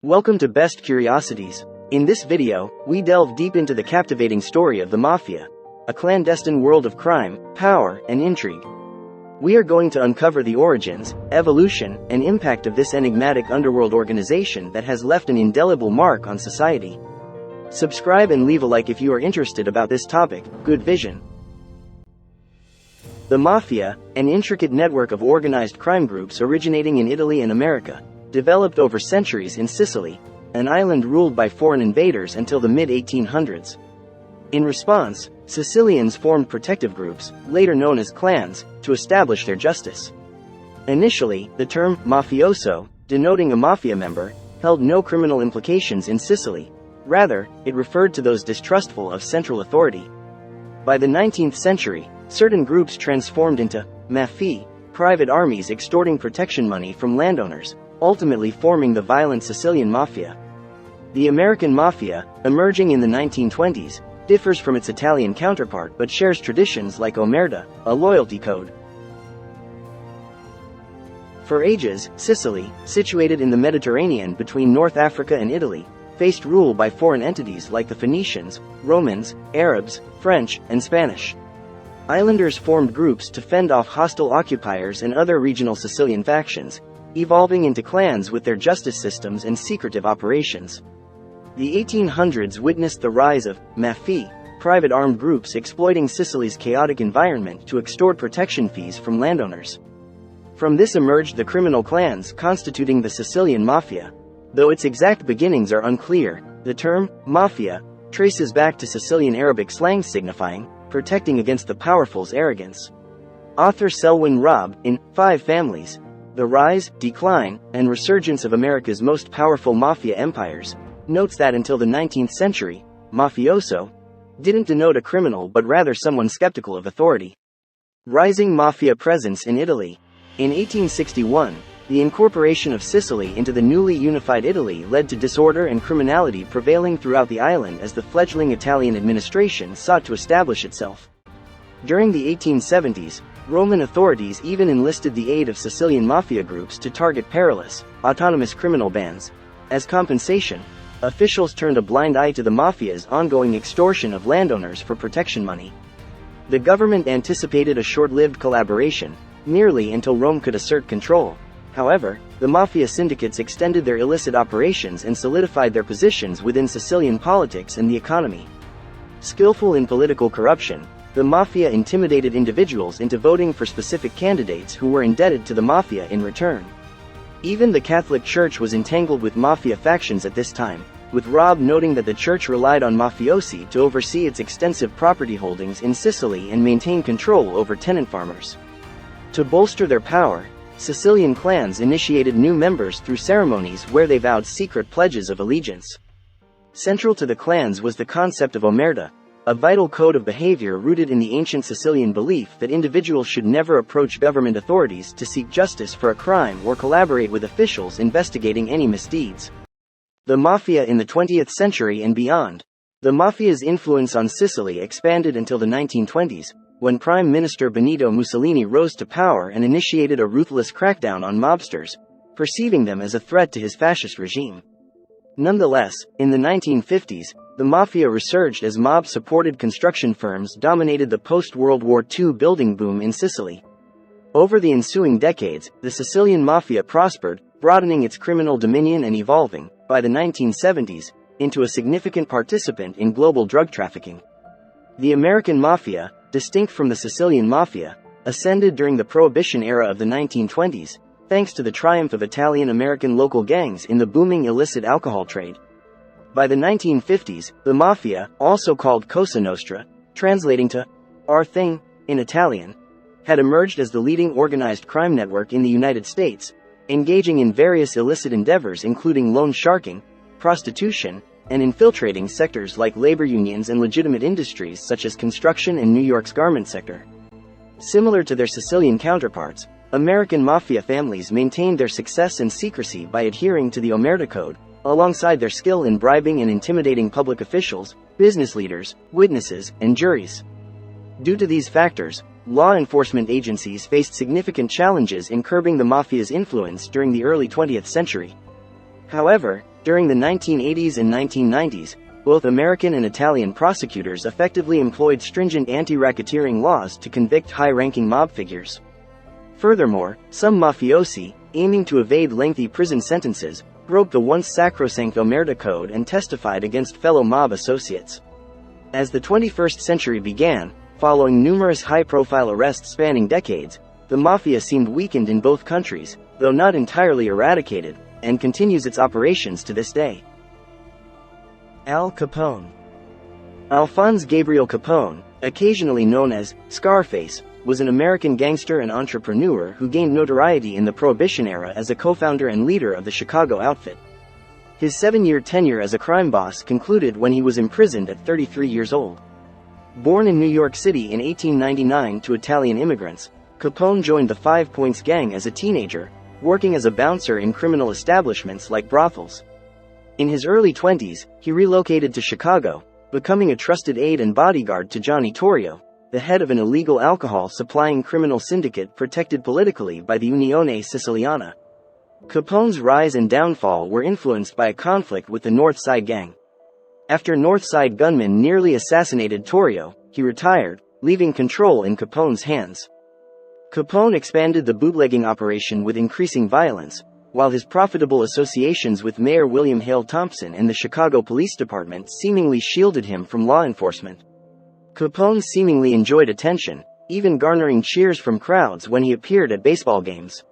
Welcome to Best Curiosities. In this video, we delve deep into the captivating story of the Mafia, a clandestine world of crime, power, and intrigue. We are going to uncover the origins, evolution, and impact of this enigmatic underworld organization that has left an indelible mark on society. Subscribe and leave a like if you are interested about this topic. Good vision. The Mafia, an intricate network of organized crime groups originating in Italy and America, developed over centuries in Sicily, an island ruled by foreign invaders until the mid-1800s. In response, Sicilians formed protective groups, later known as clans, to establish their justice. Initially, the term mafioso, denoting a mafia member, held no criminal implications in Sicily. Rather, it referred to those distrustful of central authority. By the 19th century, certain groups transformed into Mafia, private armies extorting protection money from landowners, ultimately forming the violent Sicilian Mafia. The American Mafia, emerging in the 1920s, differs from its Italian counterpart but shares traditions like omerta, a loyalty code. For ages, Sicily, situated in the Mediterranean between North Africa and Italy, faced rule by foreign entities like the Phoenicians, Romans, Arabs, French, and Spanish. Islanders formed groups to fend off hostile occupiers and other regional Sicilian factions, evolving into clans with their justice systems and secretive operations. The 1800s witnessed the rise of Mafia, private armed groups exploiting Sicily's chaotic environment to extort protection fees from landowners. From this emerged the criminal clans constituting the Sicilian Mafia. Though its exact beginnings are unclear, the term Mafia traces back to Sicilian Arabic slang signifying protecting against the powerful's arrogance. Author Selwyn Robb, in 5 Families, The Rise, Decline, and Resurgence of America's Most Powerful Mafia Empires, notes that until the 19th century, mafioso didn't denote a criminal but rather someone skeptical of authority. Rising Mafia presence in Italy. In 1861, the incorporation of Sicily into the newly unified Italy led to disorder and criminality prevailing throughout the island as the fledgling Italian administration sought to establish itself. During the 1870s, Roman authorities even enlisted the aid of Sicilian mafia groups to target perilous, autonomous criminal bands. As compensation, officials turned a blind eye to the mafia's ongoing extortion of landowners for protection money. The government anticipated a short-lived collaboration, merely until Rome could assert control. However, the mafia syndicates extended their illicit operations and solidified their positions within Sicilian politics and the economy. Skillful in political corruption, the mafia intimidated individuals into voting for specific candidates who were indebted to the mafia in return. Even the Catholic Church was entangled with mafia factions at this time, with Robb noting that the church relied on mafiosi to oversee its extensive property holdings in Sicily and maintain control over tenant farmers. To bolster their power, Sicilian clans initiated new members through ceremonies where they vowed secret pledges of allegiance. Central to the clans was the concept of omerta, a vital code of behavior rooted in the ancient Sicilian belief that individuals should never approach government authorities to seek justice for a crime or collaborate with officials investigating any misdeeds. The Mafia in the 20th century and beyond. The Mafia's influence on Sicily expanded until the 1920s, when Prime Minister Benito Mussolini rose to power and initiated a ruthless crackdown on mobsters, perceiving them as a threat to his fascist regime. Nonetheless, in the 1950s, the Mafia resurged as mob-supported construction firms dominated the post-World War II building boom in Sicily. Over the ensuing decades, the Sicilian Mafia prospered, broadening its criminal dominion and evolving, by the 1970s, into a significant participant in global drug trafficking. The American Mafia, distinct from the Sicilian Mafia, ascended during the Prohibition era of the 1920s, thanks to the triumph of Italian-American local gangs in the booming illicit alcohol trade. By the 1950s, the Mafia, also called Cosa Nostra, translating to our thing, in Italian, had emerged as the leading organized crime network in the United States, engaging in various illicit endeavors including loan sharking, prostitution, and infiltrating sectors like labor unions and legitimate industries such as construction and New York's garment sector. Similar to their Sicilian counterparts, American Mafia families maintained their success and secrecy by adhering to the Omerta Code, alongside their skill in bribing and intimidating public officials, business leaders, witnesses, and juries. Due to these factors, law enforcement agencies faced significant challenges in curbing the Mafia's influence during the early 20th century. However, During the 1980s and 1990s, both American and Italian prosecutors effectively employed stringent anti-racketeering laws to convict high-ranking mob figures. Furthermore, some mafiosi, aiming to evade lengthy prison sentences, broke the once sacrosanct Omerta Code and testified against fellow mob associates. As the 21st century began, following numerous high-profile arrests spanning decades, the Mafia seemed weakened in both countries, though not entirely eradicated, and continues its operations to this day. Al Capone. Alphonse Gabriel Capone, occasionally known as Scarface, was an American gangster and entrepreneur who gained notoriety in the Prohibition era as a co-founder and leader of the Chicago outfit. His 7-year tenure as a crime boss concluded when he was imprisoned at 33 years old. Born in New York City in 1899 to Italian immigrants, Capone joined the Five Points gang as a teenager, working as a bouncer in criminal establishments like brothels. In his early 20s, he relocated to Chicago, becoming a trusted aide and bodyguard to Johnny Torrio, the head of an illegal alcohol-supplying criminal syndicate protected politically by the Unione Siciliana. Capone's rise and downfall were influenced by a conflict with the North Side gang. After North Side gunmen nearly assassinated Torrio, he retired, leaving control in Capone's hands. Capone expanded the bootlegging operation with increasing violence, while his profitable associations with Mayor William Hale Thompson and the Chicago Police Department seemingly shielded him from law enforcement. Capone seemingly enjoyed attention, even garnering cheers from crowds when he appeared at baseball games.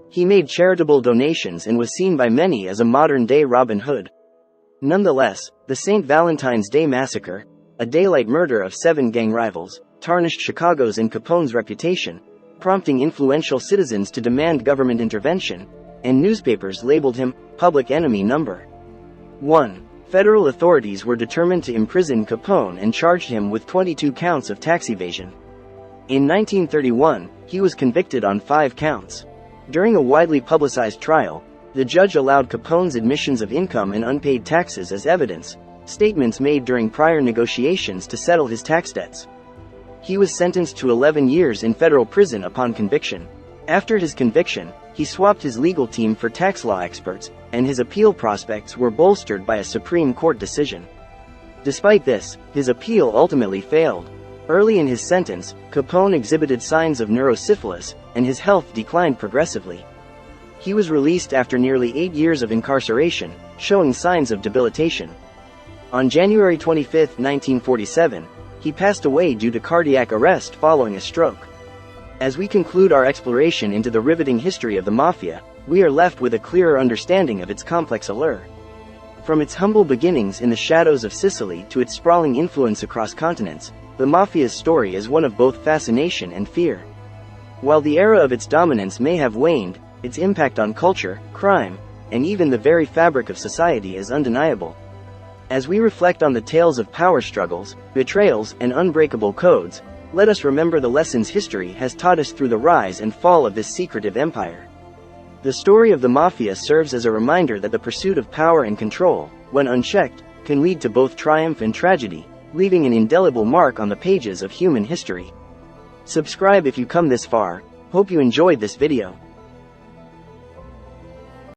He made charitable donations and was seen by many as a modern-day Robin Hood. Nonetheless, the St. Valentine's Day Massacre, a daylight murder of 7 gang rivals, tarnished Chicago's and Capone's reputation, prompting influential citizens to demand government intervention, and newspapers labeled him public enemy number 1. Federal authorities were determined to imprison Capone and charged him with 22 counts of tax evasion. In 1931, he was convicted on 5 counts. During a widely publicized trial, the judge allowed Capone's admissions of income and unpaid taxes as evidence, statements made during prior negotiations to settle his tax debts. He was sentenced to 11 years in federal prison upon conviction. After his conviction, he swapped his legal team for tax law experts, and his appeal prospects were bolstered by a Supreme Court decision. Despite this, his appeal ultimately failed. Early in his sentence, Capone exhibited signs of neurosyphilis, and his health declined progressively. He was released after nearly 8 years of incarceration, showing signs of debilitation. On January 25, 1947, he passed away due to cardiac arrest following a stroke. As we conclude our exploration into the riveting history of the Mafia, we are left with a clearer understanding of its complex allure. From its humble beginnings in the shadows of Sicily to its sprawling influence across continents, the Mafia's story is one of both fascination and fear. While the era of its dominance may have waned, its impact on culture, crime, and even the very fabric of society is undeniable. As we reflect on the tales of power struggles, betrayals, and unbreakable codes, let us remember the lessons history has taught us through the rise and fall of this secretive empire. The story of the Mafia serves as a reminder that the pursuit of power and control, when unchecked, can lead to both triumph and tragedy, leaving an indelible mark on the pages of human history. Subscribe if you come this far. Hope you enjoyed this video.